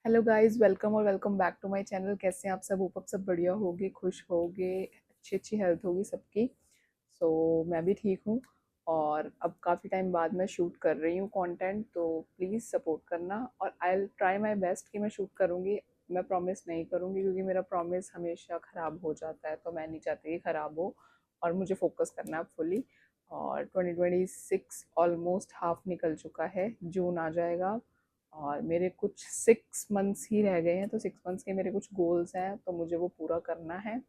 Hello guys, welcome और welcome back to my channel. कैसे हैं आप सब? होप आप सब बढ़िया होगे, खुश होगे, अच्छी अच्छी हेल्थ होगी सबकी। मैं भी ठीक हूँ। और अब काफ़ी टाइम बाद मैं शूट कर रही हूँ कंटेंट, तो प्लीज़ सपोर्ट करना। और I will try my best कि मैं शूट करूँगी। मैं प्रॉमिस नहीं करूँगी क्योंकि मेरा प्रॉमिस हमेशा ख़राब हो जाता है, तो मैं नहीं चाहती कि ख़राब हो। और मुझे फोकस करना है फुली। और 2026 ऑलमोस्ट हाफ निकल चुका है, जून आ जाएगा। और मेरे कुछ 6 मंथ्स ही रह गए हैं, तो 6 मंथ्स के मेरे कुछ गोल्स हैं, तो मुझे वो पूरा करना है।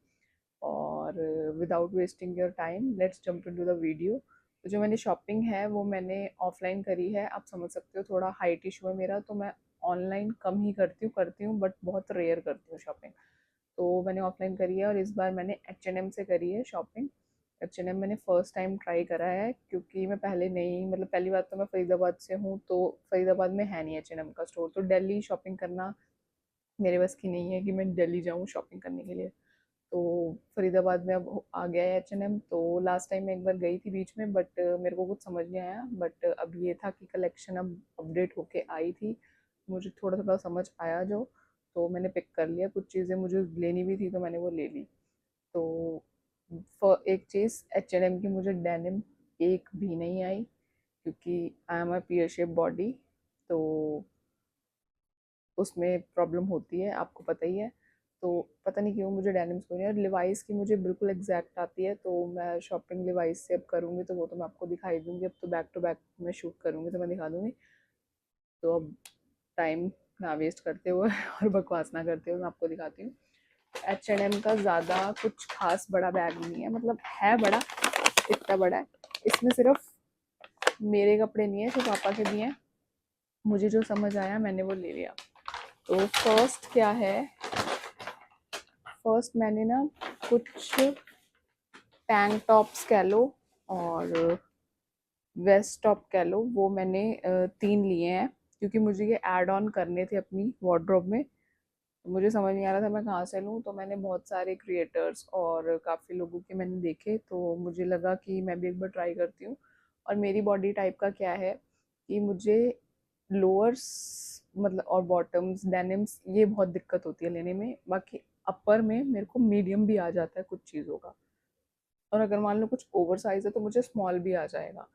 और without wasting your time let's jump into the video. तो जो मैंने शॉपिंग है वो मैंने ऑफलाइन करी है। आप समझ सकते हो, थोड़ा हाइट इशू है मेरा, तो मैं ऑनलाइन कम ही करती हूँ बट बहुत रेयर करती हूँ शॉपिंग। तो मैंने ऑफलाइन करी है और इस बार मैंने H&M से करी है शॉपिंग। H&M मैंने फ़र्स्ट टाइम ट्राई करा है क्योंकि मैं पहले नहीं, मतलब पहली बात तो मैं फ़रीदाबाद से हूँ, तो फ़रीदाबाद में है नहीं H&M का स्टोर। तो दिल्ली शॉपिंग करना मेरे बस की नहीं है कि मैं दिल्ली जाऊँ शॉपिंग करने के लिए। तो फ़रीदाबाद में अब आ गया है H&M। तो लास्ट टाइम मैं एक बार गई थी बीच में, बट मेरे को कुछ समझ नहीं आया। बट अब ये था कि कलेक्शन अब अपडेट होके आई थी, मुझे थोड़ा थोड़ा समझ आया जो। तो मैंने पिक कर लिया, कुछ चीज़ें मुझे लेनी भी थी तो मैंने वो ले ली। तो एक चीज़, H&M की मुझे डेनिम एक भी नहीं आई क्योंकि I am a peer shape body. तो उसमें प्रॉब्लम होती है, आपको पता ही है। तो पता नहीं क्यों मुझे डेनिम्स को नहीं, और लिवाइस की मुझे बिल्कुल एग्जैक्ट आती है। तो मैं शॉपिंग लिवाइस से अब करूँगी, तो वो तो मैं आपको दिखाई दूँगी। अब तो बैक टू बैक मैं शूट करूँगी तो मैं दिखा दूँगी। तो अब टाइम ना वेस्ट करते हुए और बकवास ना करते हुए मैं आपको दिखाती हूँ। H&M का ज़्यादा कुछ खास बड़ा बैग नहीं है, मतलब है बड़ा, इतना बड़ा है। इसमें सिर्फ मेरे कपड़े नहीं है, सिर्फ पापा के भी हैं। मुझे जो समझ आया मैंने वो ले लिया। तो फर्स्ट क्या है, फर्स्ट मैंने ना कुछ टैंक टॉप्स कह लो और वेस्ट टॉप कह लो, वो मैंने 3 लिए हैं क्योंकि मुझे ये ऐड ऑन करने थे अपनी वार्डरोब में। तो मुझे समझ नहीं आ रहा था मैं कहाँ से लूँ, तो मैंने बहुत सारे क्रिएटर्स और काफ़ी लोगों के मैंने देखे, तो मुझे लगा कि मैं भी एक बार ट्राई करती हूँ। और मेरी बॉडी टाइप का क्या है कि मुझे लोअर्स मतलब और बॉटम्स डेनिम्स ये बहुत दिक्कत होती है लेने में। बाकी अपर में मेरे को मीडियम भी आ जाता है कुछ चीज़ों का, और अगर मान लो कुछ ओवर साइज है तो मुझे स्मॉल भी आ जाएगा।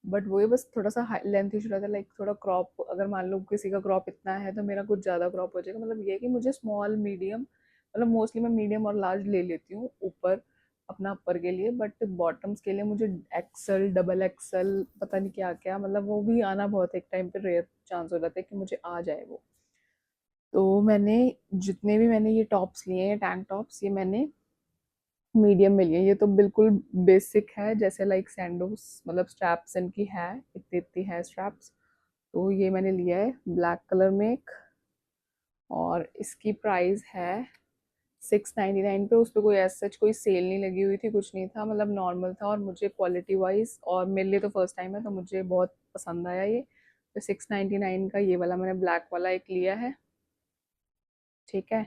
बट वो ये बस थोड़ा सा लेंथ इशू रहता है, लाइक थोड़ा क्रॉप, अगर मान लो किसी का क्रॉप इतना है तो मेरा कुछ ज़्यादा क्रॉप हो जाएगा। मतलब ये है कि मुझे स्मॉल मीडियम, मतलब मोस्टली मैं मीडियम और लार्ज ले लेती हूँ ऊपर, अपना अपर के लिए। बट बॉटम्स के लिए मुझे एक्सल, डबल एक्सल, पता नहीं क्या क्या, मतलब वो भी आना बहुत एक टाइम पे रेयर चांस हो जाता है कि मुझे आ जाए वो। तो मैंने जितने भी मैंने ये टॉप्स लिए हैं, टैंक टॉप्स, ये मैंने मीडियम में लिए। ये तो बिल्कुल बेसिक है, जैसे लाइक सैंडोस, मतलब स्ट्रैप्स इनकी है, इतनी इतनी है स्ट्रैप्स। तो ये मैंने लिया है ब्लैक कलर में एक, और इसकी प्राइस है 699 पे। उस पर कोई ऐसा सच कोई सेल नहीं लगी हुई थी, कुछ नहीं था, मतलब नॉर्मल था। और मुझे क्वालिटी वाइज और मेरे लिए तो फर्स्ट टाइम है, तो मुझे बहुत पसंद आया ये। तो 699 का ये वाला मैंने ब्लैक वाला एक लिया है, ठीक है।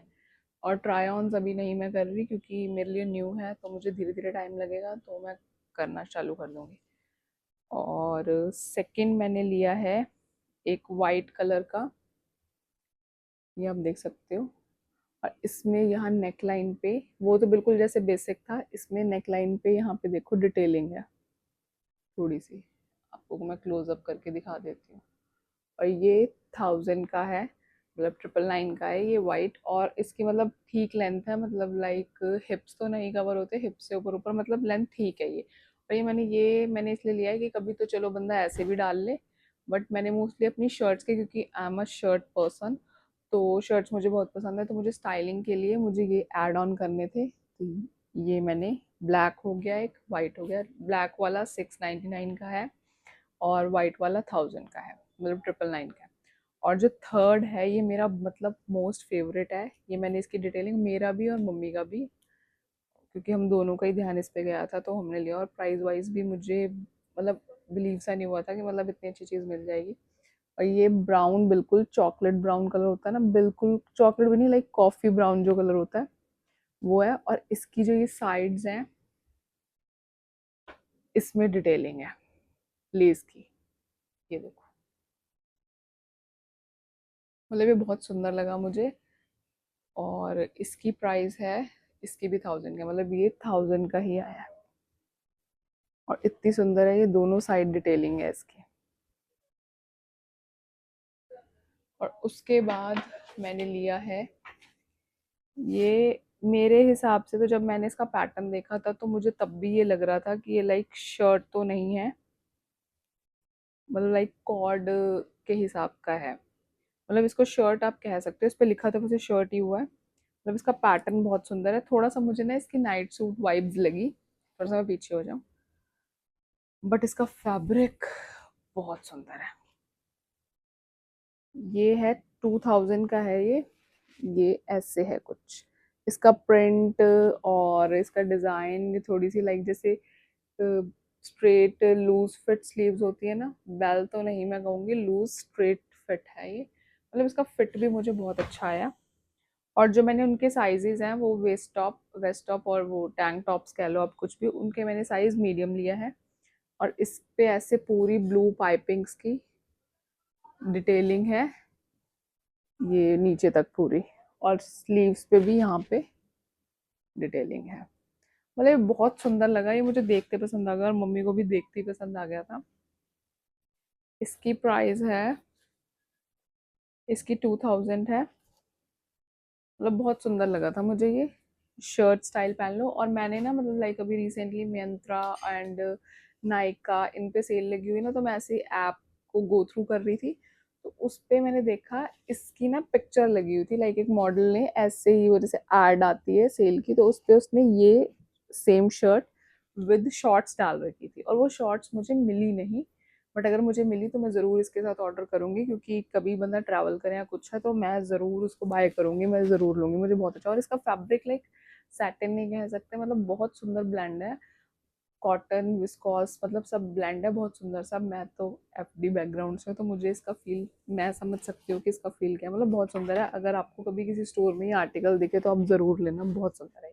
और ट्राई ऑन्स अभी नहीं मैं कर रही क्योंकि मेरे लिए न्यू है, तो मुझे धीरे धीरे टाइम लगेगा, तो मैं करना चालू कर दूँगी। और सेकंड मैंने लिया है एक वाइट कलर का, ये आप देख सकते हो। और इसमें यहाँ नेक लाइन पे, वो तो बिल्कुल जैसे बेसिक था, इसमें नेक लाइन पे यहाँ पे देखो डिटेलिंग है थोड़ी सी, आपको मैं क्लोजअप करके दिखा देती हूँ। और ये 1000 का है, मतलब 999 का है ये वाइट। और इसकी मतलब ठीक लेंथ है, मतलब लाइक हिप्स तो नहीं कवर होते, हिप्स से ऊपर ऊपर, मतलब लेंथ ठीक है ये। और ये मैंने इसलिए लिया है कि कभी तो चलो बंदा ऐसे भी डाल ले, बट मैंने मोस्टली अपनी शर्ट्स के, क्योंकि I am a shirt person, तो शर्ट्स मुझे बहुत पसंद है, तो मुझे स्टाइलिंग के लिए मुझे ये ऐड ऑन करने थे। तो ये मैंने, ब्लैक हो गया, एक वाइट हो गया। ब्लैक वाला 699 का है और वाइट वाला 1000 का है, मतलब 999 का है। और जो थर्ड है ये मेरा मतलब मोस्ट फेवरेट है। ये मैंने इसकी डिटेलिंग मेरा भी और मम्मी का भी, क्योंकि हम दोनों का ही ध्यान इस पे गया था, तो हमने लिया। और प्राइस वाइज भी मुझे मतलब बिलीव सा नहीं हुआ था कि मतलब इतनी अच्छी चीज़ मिल जाएगी। और ये ब्राउन, बिल्कुल चॉकलेट ब्राउन कलर होता है ना, बिल्कुल चॉकलेट भी नहीं, लाइक कॉफ़ी ब्राउन जो कलर होता है वो है। और इसकी जो ये साइड्स हैं, इसमें डिटेलिंग है लेस की, ये देखो। मतलब ये बहुत सुंदर लगा मुझे। और इसकी प्राइस है, इसकी भी 1000 का, मतलब ये 1000 का ही आया है। और इतनी सुंदर है ये, दोनों साइड डिटेलिंग है इसकी। और उसके बाद मैंने लिया है ये। मेरे हिसाब से तो जब मैंने इसका पैटर्न देखा था तो मुझे तब भी ये लग रहा था कि ये लाइक शर्ट तो नहीं है, मतलब लाइक कॉर्ड के हिसाब का है। मतलब इसको शर्ट आप कह सकते हो, इस पे लिखा था वैसे शर्ट ही हुआ है। मतलब इसका पैटर्न बहुत सुंदर है, थोड़ा सा मुझे ना इसकी नाइट सूट वाइब्स लगी। थोड़ा सा मैं पीछे हो जाऊँ, बट इसका फैब्रिक बहुत सुंदर है। ये है 2000 का है ये ऐसे है कुछ इसका प्रिंट। और इसका डिजाइन थोड़ी सी लाइक जैसे स्ट्रेट लूज फिट स्लीव्स होती है ना, बेल तो नहीं मैं कहूँगी, लूज स्ट्रेट फिट है ये। मतलब इसका फिट भी मुझे बहुत अच्छा आया। और जो मैंने उनके साइजेस हैं वो वेस्ट टॉप और वो टैंक टॉप्स कह लो आप कुछ भी, उनके मैंने साइज मीडियम लिया है। और इस पे ऐसे पूरी ब्लू पाइपिंग्स की डिटेलिंग है ये नीचे तक पूरी। और स्लीव्स पे भी यहाँ पे डिटेलिंग है। मतलब ये बहुत सुंदर लगा, ये मुझे देखते पसंद आ गया और मम्मी को भी देखते ही पसंद आ गया था। इसकी प्राइस है, इसकी 2000 है। मतलब बहुत सुंदर लगा था मुझे ये। शर्ट स्टाइल पहन लो। और मैंने ना मतलब लाइक अभी रिसेंटली मियंत्रा एंड नायका इन पे सेल लगी हुई ना, तो मैं ऐसे ऐप को गो थ्रू कर रही थी। तो उस पे मैंने देखा इसकी ना पिक्चर लगी हुई थी, लाइक एक मॉडल ने ऐसे ही वो जैसे एड आती है सेल की, तो उस पे उसने ये सेम शर्ट विद शॉर्ट्स डाल रखी थी। और वो शॉर्ट्स मुझे मिली नहीं, बट अगर मुझे मिली तो मैं ज़रूर इसके साथ ऑर्डर करूँगी, क्योंकि कभी बंदा ट्रैवल करे या कुछ है तो मैं ज़रूर उसको बाय करूँगी, मैं ज़रूर लूँगी, मुझे बहुत अच्छा। और इसका फैब्रिक लाइक सैटिन नहीं कह सकते, मतलब बहुत सुंदर ब्लेंड है, कॉटन विस्कॉस मतलब सब ब्लेंड है बहुत सुंदर सा। मैं तो एफडी बैकग्राउंड से, तो मुझे इसका फील मैं समझ सकती हूँ कि इसका फील क्या है। मतलब बहुत सुंदर है, अगर आपको कभी किसी स्टोर में ये आर्टिकल दिखे तो आप ज़रूर लेना, बहुत सुंदर है।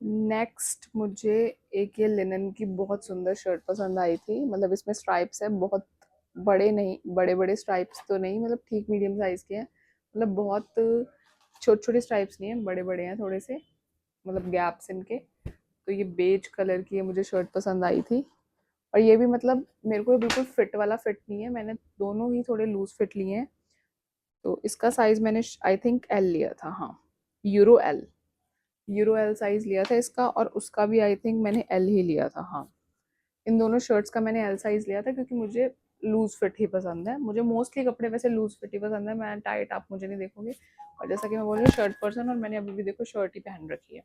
नेक्स्ट मुझे एक ये लिनन की बहुत सुंदर शर्ट पसंद आई थी। मतलब इसमें स्ट्राइप्स है, बहुत बड़े नहीं, बड़े बड़े स्ट्राइप्स तो नहीं, मतलब ठीक मीडियम साइज के हैं। मतलब बहुत छोटे छोटे स्ट्राइप्स नहीं है, बड़े बड़े हैं थोड़े से, मतलब गैप्स इनके। तो ये बेज कलर की है, मुझे शर्ट पसंद आई थी। और ये भी मतलब मेरे को बिल्कुल फिट वाला फिट नहीं है, मैंने दोनों ही थोड़े लूज फिट लिए हैं। तो इसका साइज मैंने आई थिंक एल लिया था, हाँ, euro L, euro L size लिया था इसका। और उसका भी आई थिंक मैंने एल ही लिया था, हाँ। इन दोनों शर्ट्स का मैंने एल साइज लिया था, क्योंकि मुझे लूज फिट ही पसंद है। मुझे मोस्टली कपड़े वैसे लूज फिट ही पसंद है, मैं टाइट आप मुझे नहीं देखोगे। और जैसा कि मैं बोल रही हूँ शर्ट पर्सन, और मैंने अभी भी देखो शर्ट ही पहन रखी है।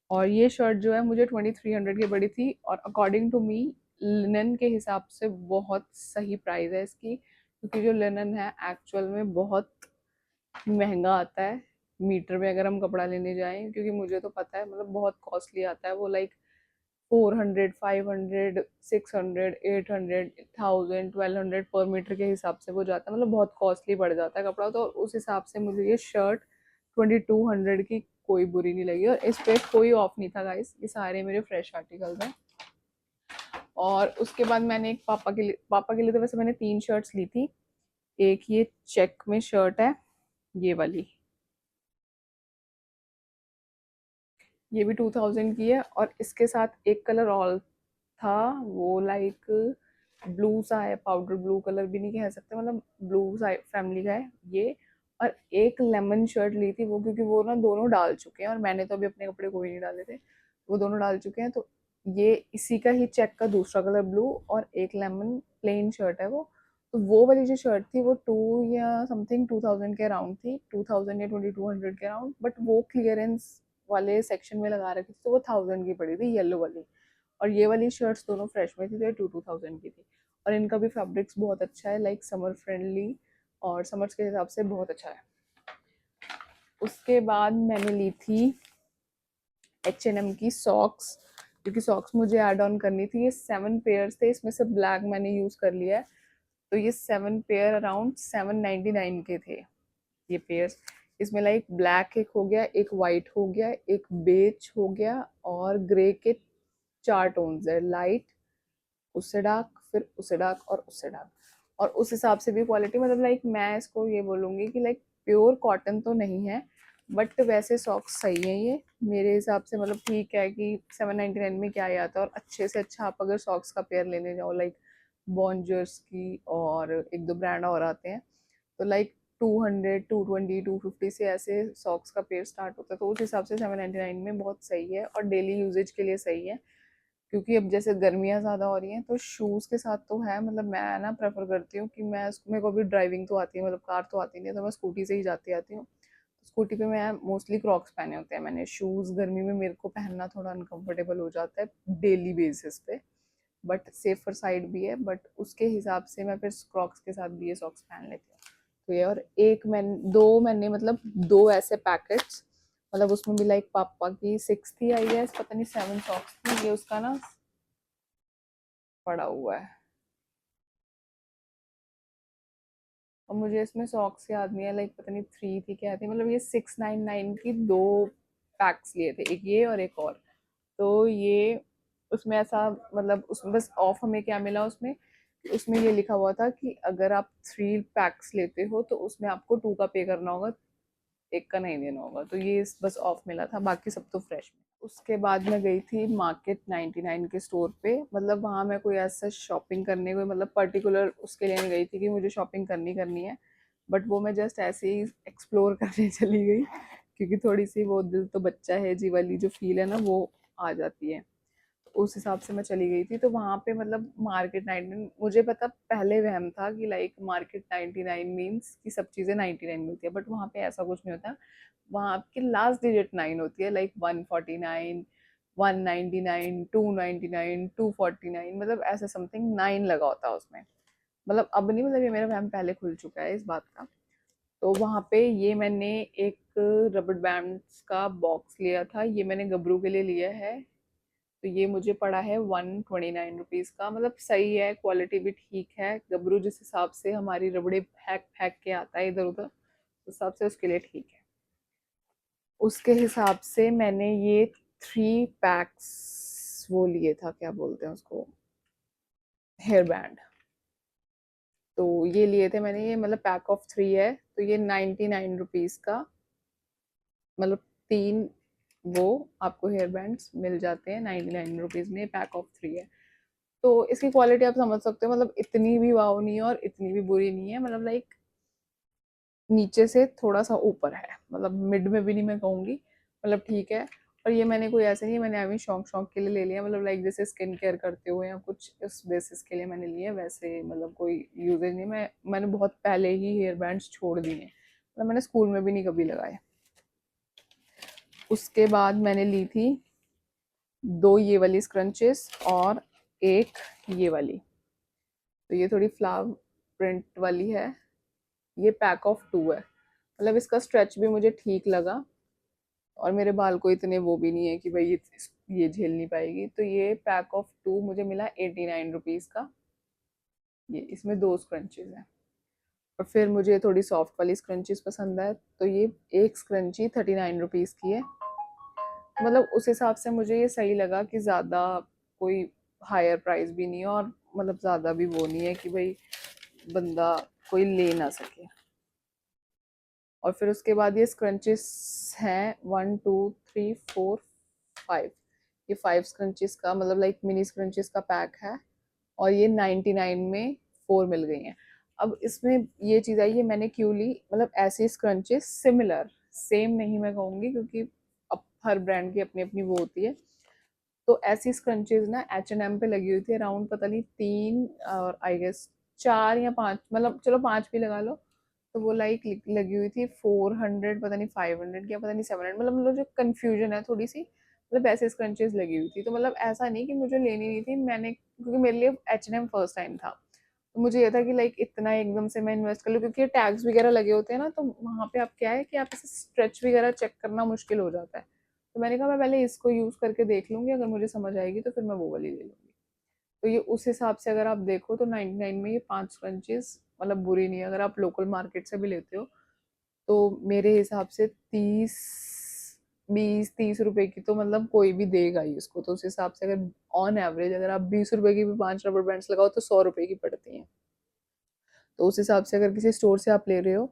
और ये शर्ट जो है मुझे 2300 की पड़ी थी, और अकॉर्डिंग टू मी लिनन के हिसाब से बहुत सही प्राइस है इसकी, क्योंकि जो लिनन है एक्चुअल में बहुत महंगा आता है मीटर में अगर हम कपड़ा लेने जाएं, क्योंकि मुझे तो पता है मतलब बहुत कॉस्टली आता है वो, लाइक 400 500 600 800 1000 1200 पर मीटर के हिसाब से वो जाता है, मतलब बहुत कॉस्टली पड़ जाता है कपड़ा। तो उस हिसाब से मुझे ये शर्ट 2200 की कोई बुरी नहीं लगी। और इस पे कोई ऑफ नहीं था गाइस, ये सारे मेरे फ्रेश आर्टिकल्स हैं। और उसके बाद मैंने एक पापा के लिए तो वैसे मैंने 3 शर्ट्स ली थी। एक ये चेक में शर्ट है, ये वाली, ये भी 2000 की है। और इसके साथ एक कलर और था, वो लाइक ब्लू सा है, पाउडर ब्लू कलर भी नहीं कह सकते, मतलब ब्लू फैमिली का है ये। और एक लेमन शर्ट ली थी वो, क्योंकि वो ना दोनों डाल चुके हैं और मैंने तो अभी अपने कपड़े कोई नहीं डाले थे, वो दोनों डाल चुके हैं। तो ये इसी का ही चेक का दूसरा कलर ब्लू, और एक लेमन प्लेन शर्ट है वो। तो वो वाली जो शर्ट थी वो 2000 के अराउंड थी, 2000 या 2200 के अराउंड, बट वो क्लियरेंस वाले सेक्शन में लगा रखी थी, तो वो 1000 की पड़ी थी येलो वाली। और ये वाली शर्ट्स दोनों फ्रेश में थी, तो ये 2000 की थी। और इनका भी फैब्रिक्स बहुत अच्छा है, लाइक समर फ्रेंडली, और समर्स के हिसाब से बहुत अच्छा है। उसके बाद मैंने ली थी H&M की सॉक्स, क्योंकि सॉक्स मुझे ऐड ऑन करनी थी। ये 7 पेयर्स थे, इसमें से ब्लैक मैंने यूज़ कर लिया है। तो ये 7 पेयर अराउंड 799 के थे ये पेयर्स। इसमें लाइक ब्लैक एक हो गया, एक वाइट हो गया, एक बेज हो गया, और ग्रे के 4 टोन्स है, लाइट, उससे डार्क, फिर उससे डार्क और उससे डार्क। और उस हिसाब से भी क्वालिटी, मतलब लाइक मैं इसको ये बोलूँगी कि लाइक प्योर कॉटन तो नहीं है, बट वैसे सॉक्स सही है ये मेरे हिसाब से। मतलब ठीक है कि 799 में क्या ही आता है, और अच्छे से अच्छा आप अगर सॉक्स का पेयर लेने जाओ लाइक बॉन्जर्स की और एक दो ब्रांड और आते हैं, तो लाइक 200, 220, 250 से ऐसे सॉक्स का पेयर स्टार्ट होता है। तो उस हिसाब से 799 में बहुत सही है और डेली यूजेज के लिए सही है। क्योंकि अब जैसे गर्मियाँ ज़्यादा हो रही हैं तो शूज़ के साथ तो है, मतलब मैं ना प्रेफर करती हूँ कि मेरे को भी ड्राइविंग तो आती है, मतलब कार तो आती नहीं है, तो मैं स्कूटी से ही जाती आती हूँ। स्कूटी पे मैं मोस्टली क्रॉक्स पहने होते हैं मैंने। शूज़ गर्मी में मेरे को पहनना थोड़ा अनकंफर्टेबल हो जाता है डेली बेसिस पे, बट सेफर साइड भी है, बट उसके हिसाब से मैं फिर क्रॉक्स के साथ भी ये सॉक्स पहन लेती हूँ। तो ये, और एक मैंने दो मैंने मतलब दो ऐसे पैकेट्स, मतलब उसमें भी लाइक पापा की 6 थी आई गेस, पता नहीं 7 सॉक्स थी, ये उसका ना पड़ा हुआ है। और मुझे इसमें सॉक्स याद नहीं है, लाइक पता नहीं 3 थी क्या थी, मतलब ये 699 की दो पैक्स लिए थे, एक ये और एक और। तो ये उसमें ऐसा, मतलब उसमें बस ऑफ हमें क्या मिला उसमें, उसमें ये लिखा हुआ था कि अगर आप 3 पैक्स लेते हो तो उसमें आपको 2 का पे करना होगा, एक का नहीं देना होगा। तो ये बस ऑफ मिला था, बाकी सब तो फ्रेश। उसके बाद मैं गई थी मार्केट 99 के स्टोर पे, मतलब वहाँ मैं कोई ऐसा शॉपिंग करने, कोई मतलब पर्टिकुलर उसके लिए नहीं गई थी कि मुझे शॉपिंग करनी करनी है, बट वो मैं जस्ट ऐसे ही एक्सप्लोर करने चली गई, क्योंकि थोड़ी सी वो दिल तो बच्चा है जी वाली जो फील है ना वो आ जाती है। उस हिसाब से मैं चली गई थी। तो वहाँ पे मतलब मार्केट 99, मुझे पता पहले वहम था कि लाइक मार्केट 99 मीन्स कि सब चीज़ें 99 मिलती है, बट वहाँ पे ऐसा कुछ नहीं होता। वहाँ आपकी लास्ट डिजिट 9 होती है, लाइक 149, 199, 299, 249, मतलब ऐसे समथिंग 9 लगा होता है उसमें। मतलब अब नहीं, मतलब ये मेरा वहम पहले खुल चुका है इस बात का। तो वहाँ पे ये मैंने एक रबड़ बैंड्स का बॉक्स लिया था, ये मैंने गबरू के लिए लिया है। तो ये मुझे पड़ा है 129 रुपीज़ का, मतलब सही है, क्वालिटी भी ठीक है। गबरू जिस हिसाब से हमारी रबड़े फेंक फेंक के आता है इधर उधर, उस हिसाब से उसके लिए ठीक है। उसके हिसाब से मैंने ये 3 पैक्स वो लिए था, क्या बोलते हैं उसको, हेयर बैंड। तो ये लिए थे मैंने, ये मतलब पैक ऑफ 3 है, तो ये 99 रुपीज़ का, मतलब 3 वो आपको हेयर बैंड्स मिल जाते हैं 99 रुपीज़ में, पैक ऑफ 3 है। तो इसकी क्वालिटी आप समझ सकते हो, मतलब इतनी भी वाव नहीं है और इतनी भी बुरी नहीं है, मतलब लाइक नीचे से थोड़ा सा ऊपर है, मतलब मिड में भी नहीं मैं कहूँगी, मतलब ठीक है। और ये मैंने कोई ऐसे नहीं, मैंने अभी शौक शौक के लिए ले लिया, मतलब लाइक जैसे स्किन केयर करते हुए या कुछ इस बेसिस के लिए मैंने लिए, वैसे मतलब कोई यूजेज नहीं। मैंने बहुत पहले ही हेयर बैंड्स छोड़ दिए हैं, मतलब मैंने स्कूल में भी नहीं कभी लगाए। उसके बाद मैंने ली थी 2 ये वाली स्क्रंचेस और एक ये वाली। तो ये थोड़ी फ्लावर प्रिंट वाली है, ये पैक ऑफ 2 है, मतलब इसका स्ट्रेच भी मुझे ठीक लगा, और मेरे बाल को इतने वो भी नहीं है कि भाई ये झेल नहीं पाएगी। तो ये पैक ऑफ 2 मुझे मिला 89 रुपीज़ का। ये इसमें 2 स्क्रंचीज हैं, और फिर मुझे थोड़ी सॉफ्ट वाली स्क्रंचीज पसंद है, तो ये एक स्क्रंची 39 रुपीज़ की है। मतलब उस हिसाब से मुझे ये सही लगा कि ज़्यादा कोई हायर प्राइस भी नहीं है, और मतलब ज़्यादा भी वो नहीं है कि भाई बंदा कोई ले ना सके। और फिर उसके बाद ये स्क्रंचिस हैं 1 2 3 4 5, ये 5 स्क्रंचिस का, मतलब लाइक मिनी स्क्रंचिस का पैक है, और ये 99 में 4 मिल गई हैं। अब इसमें ये चीज़ आई, ये मैंने क्यों ली, मतलब ऐसी स्क्रंचिस सिमिलर, सेम नहीं मैं कहूँगी क्योंकि अब हर ब्रांड की अपनी अपनी वो होती है। तो ऐसी स्क्रंचीज ना H&M पे लगी हुई थी अराउंड, पता नहीं 3 और आई गेस 4 या 5, मतलब चलो 5 भी लगा लो। तो वो लाइक लगी हुई थी 400, पता नहीं 500 या पता नहीं 700, मतलब जो कन्फ्यूजन है थोड़ी सी, मतलब ऐसे स्क्रंचीज लगी हुई थी। तो मतलब ऐसा नहीं कि मुझे लेनी नहीं थी, मैंने क्योंकि मेरे लिए H&M फर्स्ट टाइम था, तो मुझे ये था कि लाइक इतना एकदम से मैं इन्वेस्ट कर लूँ, क्योंकि टैग्स वगैरह लगे होते हैं ना, तो वहाँ पे आप क्या है कि आप इसे स्ट्रेच वगैरह चेक करना मुश्किल हो जाता है। तो मैंने कहा मैं पहले इसको यूज़ करके देख लूँगी, अगर मुझे समझ आएगी तो फिर मैं वो वाली ले लूँगी। तो ये उस हिसाब से अगर आप देखो तो 99 में ये 5 स्क्रंचीज मतलब बुरी नहीं है, अगर आप लोकल मार्केट से भी लेते हो तो मेरे हिसाब से 20 30 रुपए की तो मतलब कोई भी देगा ही इसको। तो उस हिसाब से अगर ऑन एवरेज अगर आप 20 रुपए की भी 5 रबर बैंड्स लगाओ तो 100 रुपए की पड़ती हैं। तो उस हिसाब से अगर किसी स्टोर से आप ले रहे हो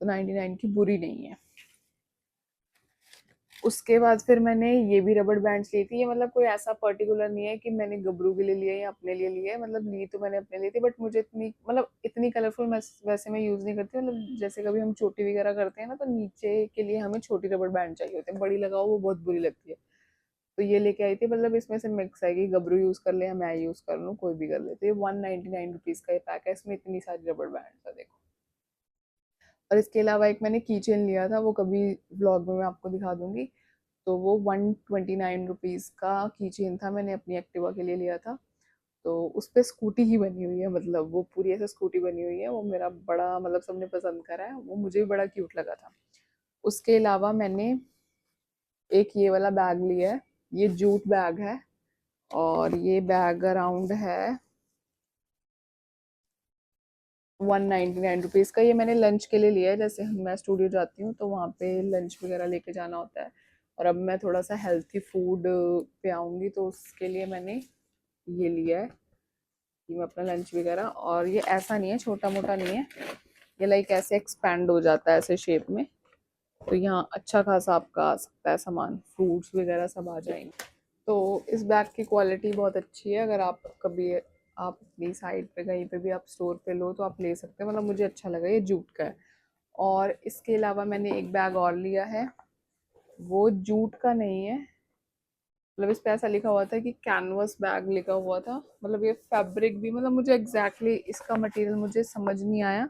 तो 99 की बुरी नहीं है। उसके बाद फिर मैंने ये भी रबड़ बैंड्स ली थी। ये मतलब कोई ऐसा पर्टिकुलर नहीं है कि मैंने गबरू के लिए लिया या अपने लिए लिया है, मतलब ली तो मैंने अपने लिए थी, बट मुझे इतनी मतलब इतनी कलरफुल मैं वैसे मैं यूज़ नहीं करती। मतलब जैसे कभी हम चोटी वगैरह करते हैं ना, तो नीचे के लिए हमें छोटी रबड़ बैंड चाहिए होते हैं, बड़ी लगाओ वो बहुत बुरी लगती है। तो ये लेके आई थी, मतलब इसमें से मिक्स है कि गबरू यूज़ कर ले या मैं यूज़ कर लूँ, कोई भी कर ले। तो ये 199 रुपीज़ का ये पैक है, इसमें इतनी सारी रबड़ बैंड है देखो। और इसके अलावा एक मैंने की चेन लिया था, वो कभी ब्लॉग में मैं आपको दिखा दूंगी। तो वो 129 रुपीज़ का की चेन था, मैंने अपनी एक्टिवा के लिए लिया था। तो उस पर स्कूटी ही बनी हुई है, मतलब वो पूरी ऐसे स्कूटी बनी हुई है। वो मेरा बड़ा मतलब सबने पसंद करा है, वो मुझे भी बड़ा क्यूट लगा था। उसके अलावा मैंने एक ये वाला बैग लिया है, ये जूट बैग है। और ये बैग अराउंड है 199 रुपीज़ का। ये मैंने लंच के लिए लिया है, जैसे मैं स्टूडियो जाती हूँ तो वहाँ पे लंच वगैरह लेके जाना होता है। और अब मैं थोड़ा सा हेल्थी फूड पे आऊँगी, तो उसके लिए मैंने ये लिया है कि मैं अपना लंच वगैरह। और ये ऐसा नहीं है, छोटा मोटा नहीं है, ये लाइक ऐसे एक्सपैंड हो जाता है ऐसे शेप में। तो यहाँ अच्छा खासा आपका आ सकता है सामान, फ्रूट्स वगैरह सब आ जाएंगे। तो इस बैग की क्वालिटी बहुत अच्छी है। अगर आप कभी आप अपनी साइड पे कहीं पे भी आप स्टोर पे लो तो आप ले सकते हैं, मतलब मुझे अच्छा लगा, ये जूट का है। और इसके अलावा मैंने एक बैग और लिया है, वो जूट का नहीं है, मतलब इस पे ऐसा लिखा हुआ था कि कैनवस बैग लिखा हुआ था। मतलब ये फैब्रिक भी, मतलब मुझे एग्जैक्टली इसका मटेरियल मुझे समझ नहीं आया।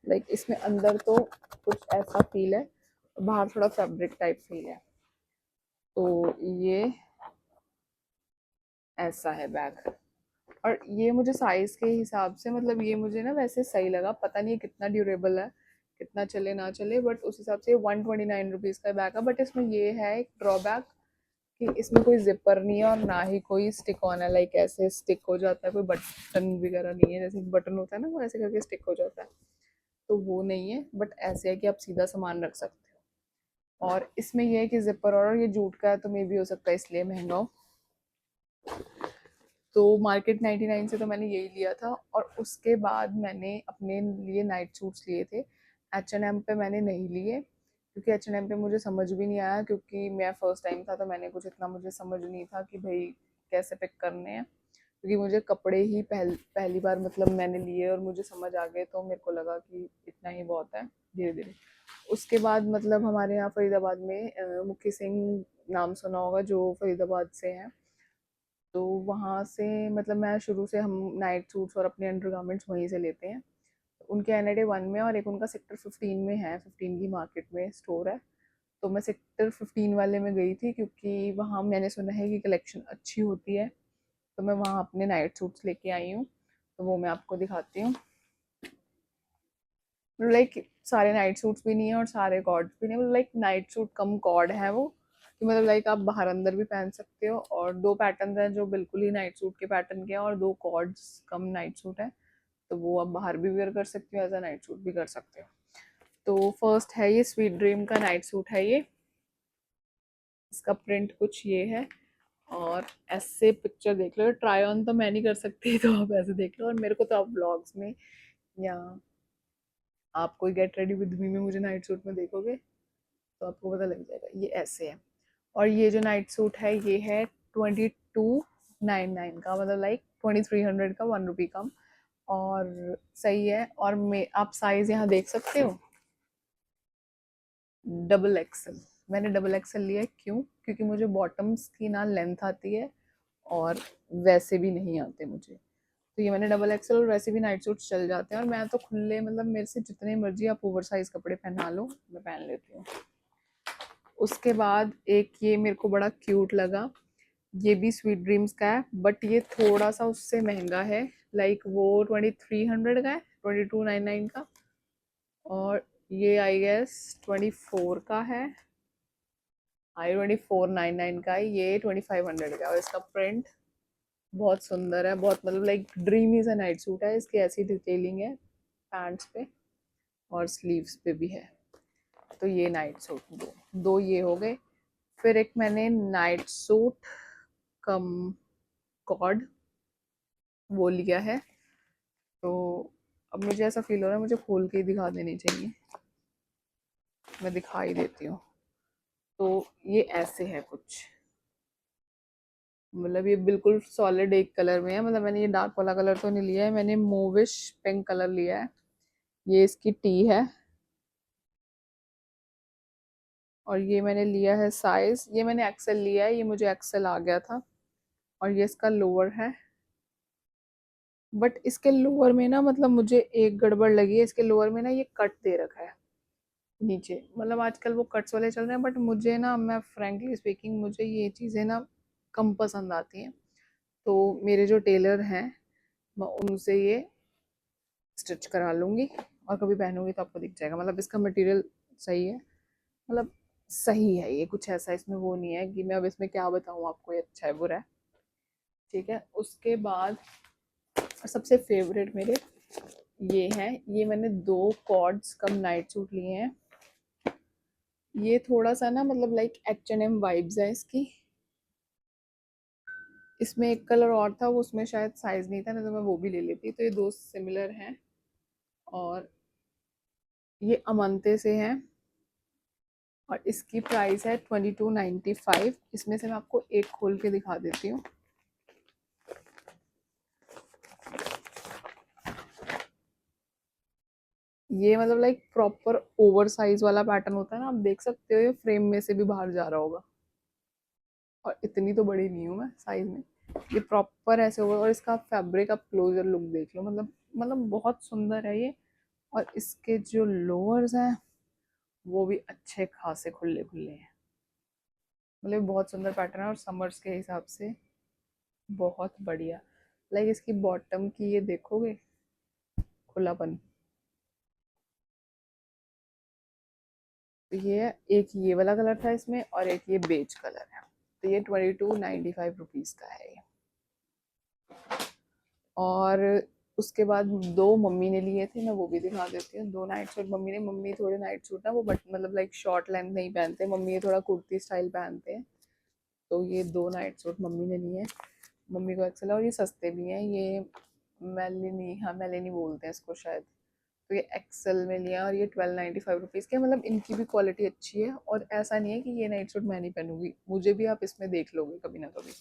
लाइक इसमें अंदर तो कुछ ऐसा फील है, बाहर थोड़ा फैब्रिक टाइप फील है। तो ये ऐसा है बैग। और ये मुझे साइज के हिसाब से, मतलब ये मुझे ना वैसे सही लगा, पता नहीं कितना ड्यूरेबल है, कितना चले ना चले, बट उस हिसाब से 129 रुपीज़ का बैग है। बट इसमें ये है एक ड्रॉबैक कि इसमें कोई जिपर नहीं है और ना ही कोई स्टिक ऑन है, लाइक ऐसे स्टिक हो जाता है, कोई बटन वगैरह नहीं है, जैसे बटन होता है ना वो ऐसे करके स्टिक हो जाता है, तो वो नहीं है। बट ऐसे है कि आप सीधा सामान रख सकते हो। और इसमें ये है कि जिपर, और ये जूट का है तो मे भी हो सकता है इसलिए महंगा हो। तो मार्केट 99 से तो मैंने यही लिया था। और उसके बाद मैंने अपने लिए नाइट सूट्स लिए थे। H&M पे मैंने नहीं लिए, क्योंकि H&M पे मुझे समझ भी नहीं आया, क्योंकि मैं फर्स्ट टाइम था तो मैंने कुछ इतना मुझे समझ नहीं था कि भाई कैसे पिक करने हैं। क्योंकि मुझे कपड़े ही पहली बार मतलब मैंने लिए और मुझे समझ आ गए, तो मेरे को लगा कि इतना ही बहुत है, धीरे धीरे। उसके बाद मतलब हमारे यहाँ फरीदाबाद में मुखी सिंह, नाम सुना होगा, जो फरीदाबाद से हैं। तो वहाँ से मतलब मैं शुरू से, हम नाइट सूट्स और अपने अंडरगारमेंट्स वहीं से लेते हैं। उनके NAD 1 में और एक उनका सेक्टर 15 में है, 15 की मार्केट में स्टोर है। तो मैं सेक्टर 15 वाले में गई थी, क्योंकि वहाँ मैंने सुना है कि कलेक्शन अच्छी होती है। तो मैं वहाँ अपने नाइट सूट्स लेके आई हूँ, तो वो मैं आपको दिखाती हूँ। लाइक सारे नाइट सूट्स भी नहीं है और सारे कॉर्ड्स भी नहीं, मतलब लाइक नाइट सूट कम कॉर्ड है वो, कि मतलब लाइक आप बाहर अंदर भी पहन सकते हो। और दो पैटर्न हैं जो बिल्कुल ही नाइट सूट के पैटर्न के हैं, और दो कॉर्ड्स कम नाइट सूट है, तो वो आप बाहर भी वेयर कर सकते हो, एज अ नाइट सूट भी कर सकते हो। तो फर्स्ट है ये स्वीट ड्रीम का नाइट सूट है ये। इसका प्रिंट कुछ ये है, और ऐसे पिक्चर देख लो, ट्राई ऑन तो मैं नहीं कर सकती, तो आप ऐसे देख लो। और मेरे को तो आप व्लॉग्स में या आप कोई गेट रेडी विद मी में मुझे नाइट सूट में देखोगे तो आपको पता लग जाएगा, ये ऐसे है। और ये जो नाइट सूट है ये है 2299 का, मतलब लाइक 2300 का, 1 रुपी कम। और सही है। और मैं आप साइज यहाँ देख सकते हो, XXL। मैंने XXL लिया है, क्यों? क्योंकि मुझे बॉटम्स की ना लेंथ आती है और वैसे भी नहीं आते मुझे। तो ये मैंने XXL, और वैसे भी नाइट सूट चल जाते हैं, और मैं तो खुले, मतलब मेरे से जितने मर्जी आप ओवर साइज कपड़े पहना लो, मैं पहन लेती हूँ। उसके बाद एक ये मेरे को बड़ा क्यूट लगा, ये भी स्वीट ड्रीम्स का है, बट ये थोड़ा सा उससे महंगा है। लाइक वो 2300 का है, 2299 का। और ये आई गेस 24 का है, आई 2499 का है। ये 2500 का है, और इसका प्रिंट बहुत सुंदर है, बहुत मतलब लाइक ड्रीमी सा नाइट सूट है। इसकी ऐसी डिटेलिंग है पैंट्स पे और स्लीव्स पे भी है। तो ये नाइट सूट दो दो ये हो गए। फिर एक मैंने नाइट सूट कम कॉर्ड वो लिया है। तो अब मुझे ऐसा फील हो रहा है मुझे खोल के ही दिखा देनी चाहिए, मैं दिखा ही देती हूँ। तो ये ऐसे है कुछ, मतलब ये बिल्कुल सॉलिड एक कलर में है, मतलब मैंने ये डार्क वाला कलर तो नहीं लिया है, मैंने मूविश पिंक कलर लिया है। ये इसकी टी है और ये मैंने लिया है साइज, ये मैंने एक्सेल लिया है, ये मुझे एक्सेल आ गया था। और ये इसका लोअर है, बट इसके लोअर में ना मतलब मुझे एक गड़बड़ लगी है, इसके लोअर में ना ये कट दे रखा है नीचे, मतलब आजकल वो कट्स वाले चल रहे हैं, बट मुझे ना, मैं फ्रेंकली स्पीकिंग मुझे ये चीज़ें ना कम पसंद आती हैं। तो मेरे जो टेलर हैं मैं उनसे ये स्टिच करा लूँगी और कभी पहनूंगी तो आपको दिख जाएगा। मतलब इसका मटेरियल सही है, मतलब सही है ये, कुछ ऐसा इसमें वो नहीं है कि मैं अब इसमें क्या बताऊँ आपको ये अच्छा है बुरा है। ठीक है, उसके बाद सबसे फेवरेट मेरे ये हैं, ये मैंने 2 कॉर्ड्स कम नाइट सूट लिए हैं। ये थोड़ा सा ना मतलब लाइक H&M वाइब्स है इसकी। इसमें एक कलर और था, वो उसमें शायद साइज नहीं था, नहीं तो मैं वो भी ले लेती। तो ये 2 सिमिलर हैं और ये अमंते से हैं और इसकी प्राइस है 2295। इसमें से मैं आपको एक खोल के दिखा देती हूँ। ये मतलब लाइक प्रॉपर ओवर साइज वाला पैटर्न होता है ना, आप देख सकते हो ये फ्रेम में से भी बाहर जा रहा होगा। और इतनी तो बड़ी नहीं हूँ मैं साइज में, ये प्रॉपर ऐसे होगा। और इसका फैब्रिक आप क्लोजर लुक देख लो, मतलब बहुत सुंदर है ये। और इसके जो लोअर्स हैं वो भी अच्छे खासे खुले खुले हैं, मतलब बहुत सुंदर पैटर्न है और समर्स के हिसाब से बहुत बढ़िया। लाइक इसकी बॉटम की ये देखोगे खुलापन, तो ये एक ये वाला कलर था इसमें और एक ये बेज कलर है। तो ये 2295 रुपीज़ का है ये। और उसके बाद 2 मम्मी ने लिए थे, मैं वो भी दिखा देती हूँ। 2 नाइट सूट मम्मी ने, मम्मी थोड़े नाइट सूट ना वो बट मतलब लाइक शॉर्ट लेंथ नहीं पहनते मम्मी, ये थोड़ा कुर्ती स्टाइल पहनते हैं। तो ये 2 नाइट सूट मम्मी ने लिए हैं, मम्मी को एक्सेल है और ये सस्ते भी हैं। ये मेलिनी, हाँ मेलिनी बोलते हैं इसको शायद। तो ये एक्सेल में लिया और ये 1295 रुपीज़ के, मतलब इनकी भी क्वालिटी अच्छी है। और ऐसा नहीं है कि ये नाइट सूट मैं नहीं पहनूंगी, मुझे भी आप इसमें देख लोगे कभी ना कभी,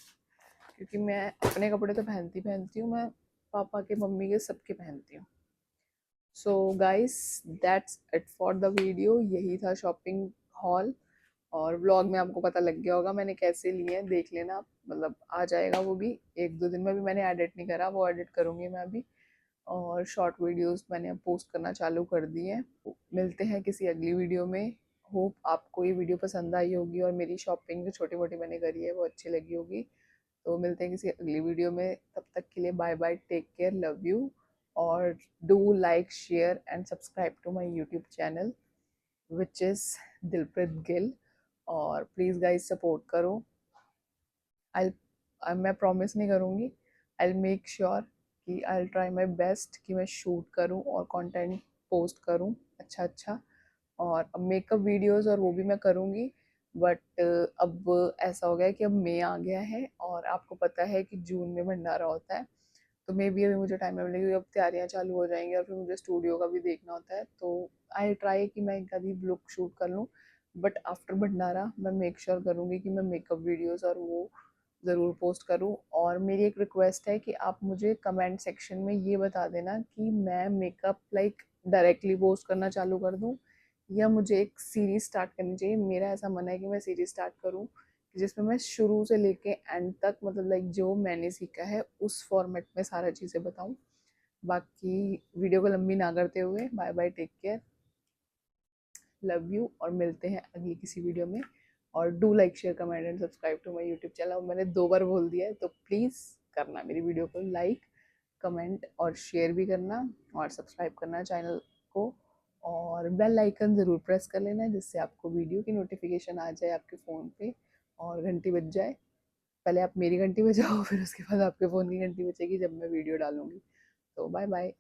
क्योंकि मैं अपने कपड़े तो पहनती हूँ, मैं पापा के मम्मी के सबके पहनती हूँ। So guys that's it for the video, यही था शॉपिंग हॉल। और व्लॉग में आपको पता लग गया होगा मैंने कैसे लिए हैं, देख लेना आप, मतलब आ जाएगा वो भी 1-2 दिन में। भी मैंने एडिट नहीं करा, वो एडिट करूँगी मैं अभी। और शॉर्ट वीडियोस मैंने अब पोस्ट करना चालू कर दी है। मिलते हैं किसी अगली वीडियो में। होप आपको ये वीडियो पसंद आई होगी और मेरी शॉपिंग जो छोटी मोटी मैंने करी है वो अच्छी लगी होगी। तो मिलते हैं किसी अगली वीडियो में, तब तक के लिए bye bye, take care, love you. और do like share and subscribe to my YouTube channel which is Dilpreet Gill. और प्लीज़ गाइज सपोर्ट करो। आई मैं प्रॉमिस नहीं करूँगी, आई मेक श्योर कि आई ट्राई माई बेस्ट कि मैं शूट करूँ और कंटेंट पोस्ट करूँ अच्छा अच्छा। और अब मेकअप वीडियोस और वो भी मैं करूँगी। बट अब ऐसा हो गया है कि अब मई आ गया है और आपको पता है कि जून में भंडारा होता है। तो मे बी अभी मुझे टाइम नहीं मिलेगी, अब तैयारियाँ चालू हो जाएंगी और फिर मुझे स्टूडियो का भी देखना होता है। तो आई ट्राई कि मैं कभी ब्लॉग शूट कर लूँ, बट आफ्टर भंडारा मैं मेक श्योर करूँगी कि मैं मेकअप वीडियोस और वो ज़रूर पोस्ट करूँ। और मेरी एक रिक्वेस्ट है कि आप मुझे कमेंट सेक्शन में ये बता देना कि मैं मेकअप लाइक डायरेक्टली पोस्ट करना चालू कर दूँ या मुझे एक सीरीज़ स्टार्ट करनी चाहिए। मेरा ऐसा मन है कि मैं सीरीज़ स्टार्ट करूँ जिसमें मैं शुरू से लेके एंड तक मतलब लाइक जो मैंने सीखा है उस फॉर्मेट में सारा चीज़ें बताऊँ। बाकी वीडियो को लंबी ना करते हुए bye bye, take care, love you. और मिलते हैं अगली किसी वीडियो में। और do like share comment and subscribe to my YouTube channel. मैंने 2 बार बोल दिया है तो प्लीज़ करना मेरी वीडियो को लाइक, कमेंट और शेयर भी करना और सब्सक्राइब करना चैनल को। और बेल आइकन ज़रूर प्रेस कर लेना जिससे आपको वीडियो की नोटिफिकेशन आ जाए आपके फ़ोन पे और घंटी बज जाए। पहले आप मेरी घंटी बजाओ फिर उसके बाद आपके फ़ोन की घंटी बजेगी जब मैं वीडियो डालूँगी। तो बाय बाय।